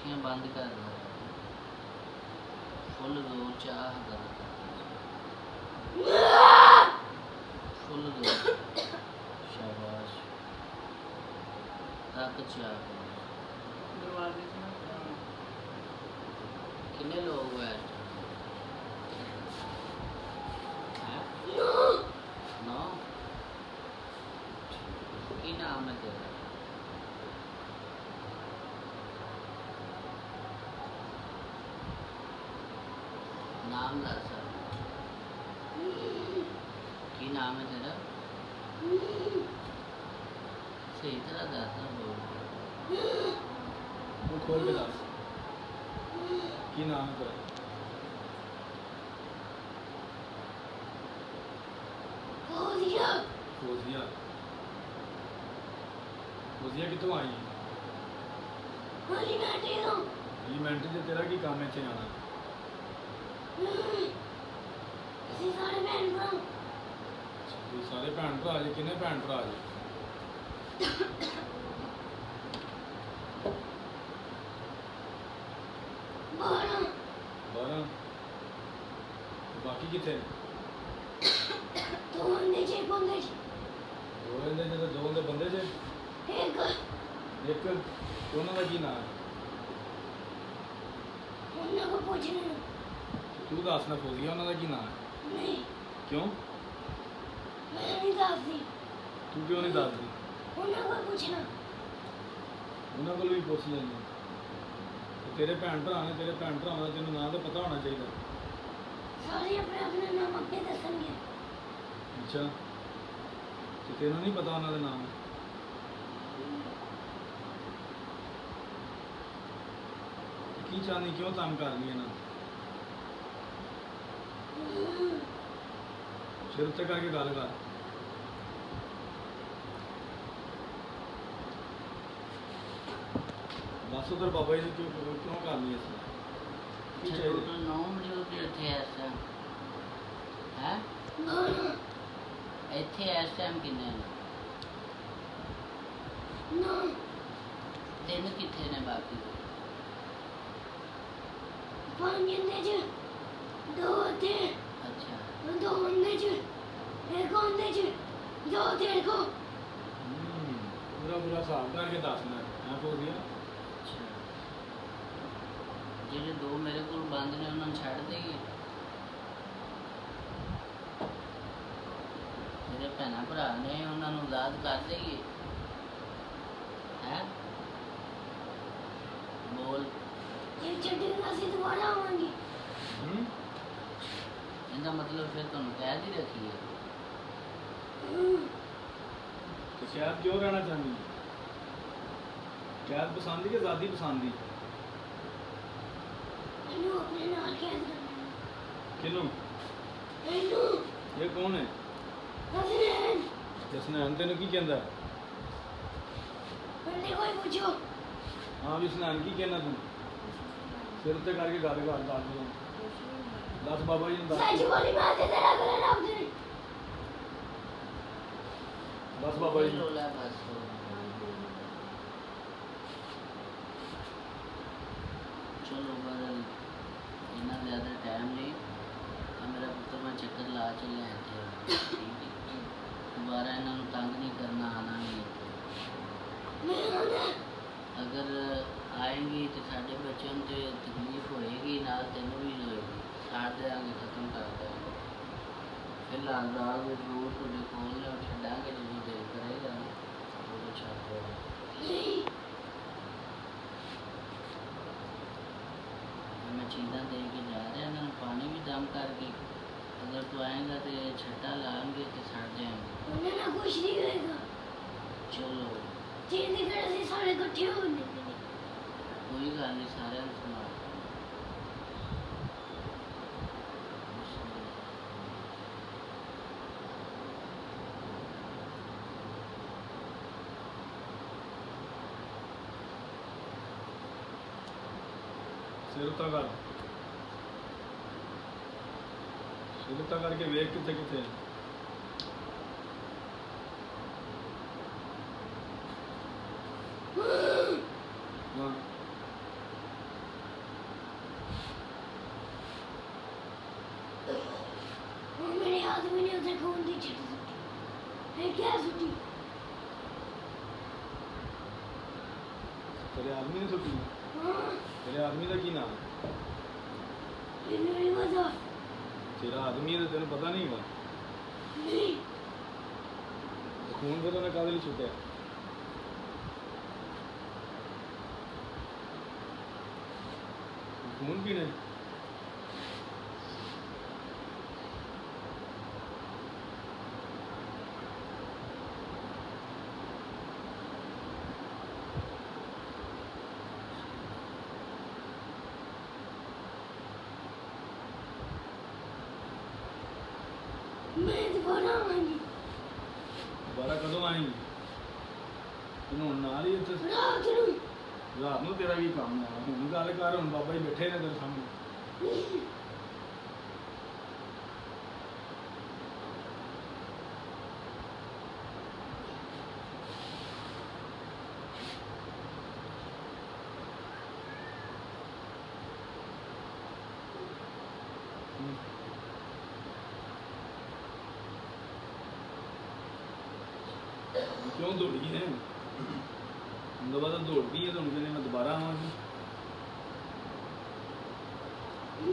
अखियां बंद कर दो, फुल दो चाह कर, फुल दो, शाबाश, तक चाह करो। दरवाजे से ना कितने लोग हुए हैं? नौ। की नाम है तेरा? नाम दस। की नाम है तेरा? सही तरह दस बोल। वो खोल के दस की नाम है तेरा? फोजिया। फोजिया कितों आई? एलिमेंट्री से तेरा की काम है इतने आना? सारे भैन भरा जे किन्ने भैन भरा जे? 12। बाकी कितने? दो बंदे जे दो बंदे जे एक दोनों का की नाम है? तू दस ना फोजिया उन्होंने की नाम है? क्यों? तू क्यों नहीं दसदी? उन्होंने को भी पुछ लेंगे। तेरे भैन भरा ने तेरे भैन भरावां का तेन नाम तो पता होना चाहिए। अच्छा तो तेन नहीं पता उन्होंने नाम? की चाहनी क्यों तंग कर ली ना? सिर उत्ते करके गल कर। बस उधर बाबा जी क्यों क्यों करनी इस टोटल 9 मौजूद इतने इस टाइम है? इतने इस टाइम किन्ने ने? 3 कितने ने बाकी? 5 दो थे। अच्छा 2 होंदे च एक होंदे च 2 तेरे को। पूरा पूरा हिसाब करके दसना है फोजिया। अच्छा जेडे 2 मेरे को बंद ने उन्होंने छड़ देगी? मेरे भैन भरा ने उन्होंने आज़ाद कर देगी है? बोल। ये छड्डेगा सी दोबारा आवांगे। इनका मतलब फिर तुम कैद ही रखी है? तो कैद क्यों रहना चाहनी? कैद पसंद की आज़ादी पसंद? अपने नाल कैद करना। किनू? ये कौन है? जसनैन तेन की कहता है? कोई पूछो। हाँ भी स्नैन की कहना तू? सिर उत्ते करके गल कर दस बाबा जी ने दस बाबा जी रोला बस चलो बदल इतना ज़्यादा टाइम नहीं। मेरा पुत्र मैं चक्कर ला चलिया इतने दोबारा इन्होंने तंग नहीं करना, आना नहीं। अगर आएंगी तो साढ़े बच्चों को तकलीफ होएगी, नाल तेन भी होएगी। साथ देंगे खत्म कर देंगे। फिलहाल रात में जरूर तुझे खोलने और छड़ांगे जो देर करेगा वो छाप हमें चीज़ा दे के जा रहे हैं ना, पानी भी दम करके। अगर तू आएगा तो छट्टा लाएंगे तो सड़ जाएंगे। उन्हें ना कुछ नहीं होएगा। चलो चीज़ निकल से सारे इकट्ठे होने। कोई गल नहीं, सारे सुना सिर उत्ता कर। सिर उत्ता करके वेख कितने कितने हाँ ਇਹ ਕਿਆ ਸੁੱਟੀ ਤੇਰੇ ਆਦਮੀ ਨੇ ਸੁੱਟੀ? ਹਾਂ ਤੇਰੇ ਆਦਮੀ ਦਾ ਕੀ ਨਾਮ ਹੈ? ਇਹਨੂੰ ਨਹੀਂ ਪਤਾ ਤੇਰਾ ਆਦਮੀ ਹੈ ਤੇ ਤੈਨੂੰ ਪਤਾ ਨਹੀਂ ਹੈਗਾ? ਨਹੀਂ ਤੇ ਖੂਨ ਫਿਰ ਉਹਨੇ ਕਾਹਦੇ ਲਈ ਸੁੱਟਿਆ? ਖੂਨ ਪੀਣਾ? ਮੈਂ ਦੁਬਾਰਾ ਆਵਾਂਗੀ ਦੁਬਾਰਾ ਕਦੋਂ ਆਏਂਗੀ? ਤੈਨੂੰ ਹੁਣ ਨਾਲ ਹੀ ਇੱਥੇ ਰਾਤ ਨੂੰ ਰਾਤ ਨੂੰ ਤੇਰਾ ਕੀ ਕੰਮ ਹੈ? ਹੁਣ ਗੱਲ ਕਰ, ਹੁਣ ਬਾਬਾ ਜੀ ਬੈਠੇ ਨੇ ਤੇਰੇ ਸਾਹਮਣੇ। ਕਿਉਂ ਦੌੜੀ ਹੈ? ਦੁਬਾਰਾ ਦੌੜਦੀ ਹੈ, ਤੁਹਾਨੂੰ ਕਹਿੰਦੇ ਮੈਂ ਦੁਬਾਰਾ ਆਵਾਂਗੀ।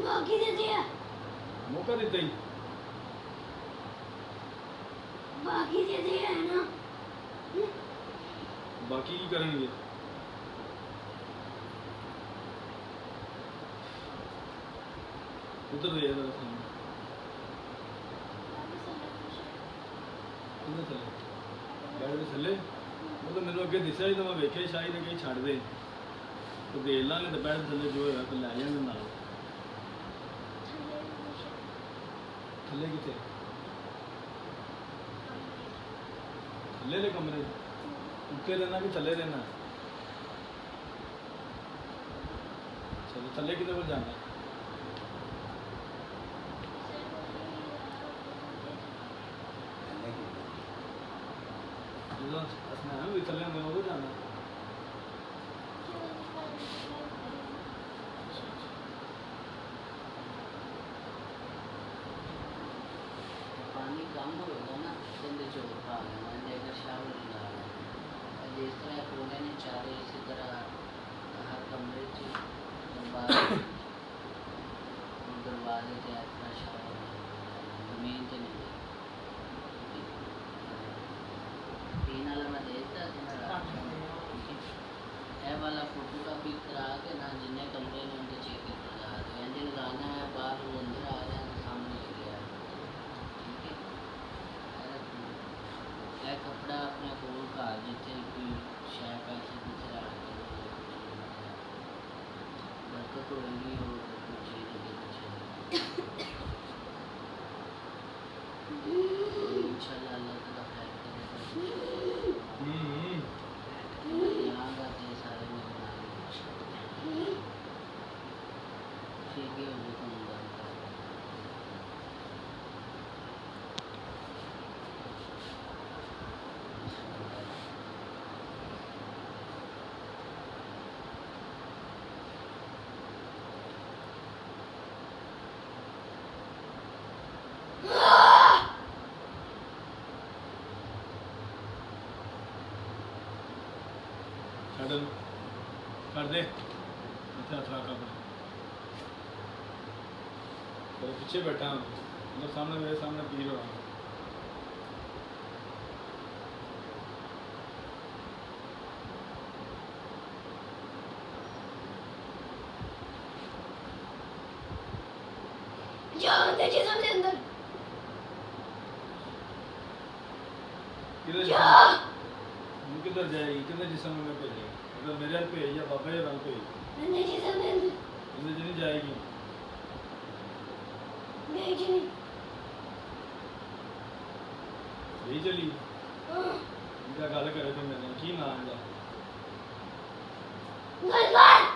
ਬਾਕੀ ਦੇ ਦਿਆ ਮੌਕਾ ਦਿੱਤਾ ਹੀ। ਬਾਕੀ ਦੇ ਦਿਆ ਹੈ ਨਾ ਬਾਕੀ ਕੀ ਕਰਨਗੇ? ਉਧਰ ਦੇ ਯਾਰ ਸਾਹਮਣੇ ਕਿੰਨੇ ਥੱਲੇ ਬੈਠ ਦੇ ਥੱਲੇ। ਉਹ ਤਾਂ ਮੈਨੂੰ ਅੱਗੇ ਦਿਸਿਆ ਹੀ ਤਾਂ ਮੈਂ ਵੇਖਿਆ ਸ਼ਾਇਦ ਕਿ ਛੱਡ ਦੇ ਉਹ ਦੇ ਲਾਂਗੇ ਤੇ ਬੈਠ ਥੱਲੇ ਜੋ ਹੋਇਆ ਤੇ ਲੈ ਜਾਂਗੇ ਨਾਲ। ਥੱਲੇ ਕਿੱਥੇ? ਥੱਲੇ ਦੇ ਕਮਰੇ ਉੱਤੇ ਰਹਿਣਾ ਕਿ ਥੱਲੇ ਰਹਿਣਾ? ਚਲੋ ਥੱਲੇ ਕਿਤੇ ਕੋਲ ਜਾਣਾ? ਜਦੋਂ ਅਸਨਾ ਵੀ ਥੱਲੇ ਹੁੰਦੇ ਉਹ ਜਾਣਾ। पानी कम होगा ना तो चोर पा लेना अगर शावर लगा लेना जिस तरह कोने ने चारे इसी तरह हर कमरे दरवाजे से अपना शावर जमीन से नहीं तीन वाला मैं देखता है वाला फोटो का पिक करा के ना जिन्हें कमरे ने उनके चेक लगा दो इंजन लगाना है बाहर वो अंदर आ जाए सामने ले गया ठीक है कपड़ा अपने कोल का जितने कोई शह पैसे किसी बरकत होगी और कोई चीज़ इंशाल्लाह अल्लाह ताला खैर करेगा। यहाँ आते सारे मेहमान ठीक है वो तो ਛੱਡ ਕਰ ਦੇ ਇੱਥੇ ਹੱਥ ਰੱਖ ਆਪਣੇ ਤੇਰੇ ਪਿੱਛੇ ਬੈਠਾ ਮੇਰੇ ਸਾਹਮਣੇ ਪੀਰ ਹੋ ਰਹਾ जाओ अंदर जिसम के अंदर किधर जा तू किधर जाएगी? किधर जिसम में भेजेगी? अगर मेरे हाथ भेज या बाबा या रंग भेज अंदर जिसम के अंदर किधर नहीं जाएगी? नहीं जी नहीं यही चली हाँ इनका गल करे तो मैंने की नाम है गलबार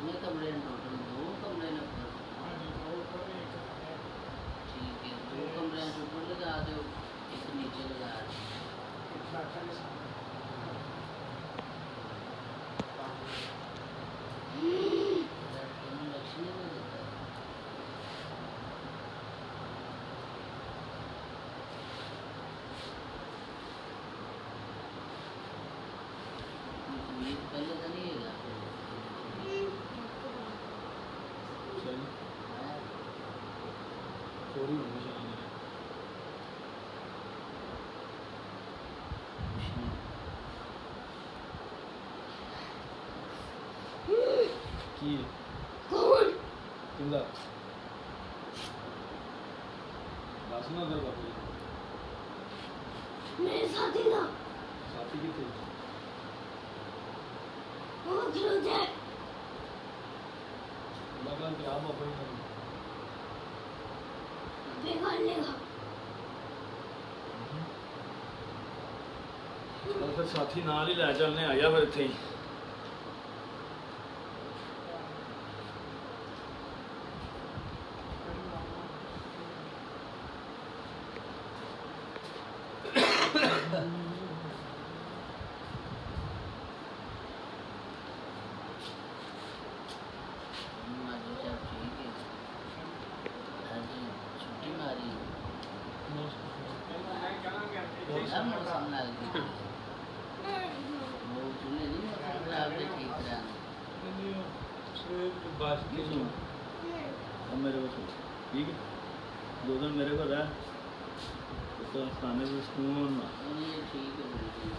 कितने कमरे हैं टोटल? 2 कमरे हैं ऊपर? ठीक है, 2 कमरे हैं ऊपर लगा दो, एक नीचे लगा दो। लक्ष्मी को देता है। ये पहले तो नहीं है चल थोड़ी होनी चाहिए की कौन? किंदा बस ना कर बाबू मेरे साथी था। साथी कितने वो खिलौते लगा के आप अपने बेकार लेगा। चल फिर साथी नाल ही लै चलने आ जा फिर इत्थे ही माजी साहब ठीक है। आज छुट्टी मारी बड़ा मौसम लग गया। वो तूने नहीं मौसम खराब है ठीक कराना। नहीं सुन अब मेरे को सुन ठीक है 2 दिन मेरे को रह तो खाने से सुकून ना ये ठीक है बिल्कुल।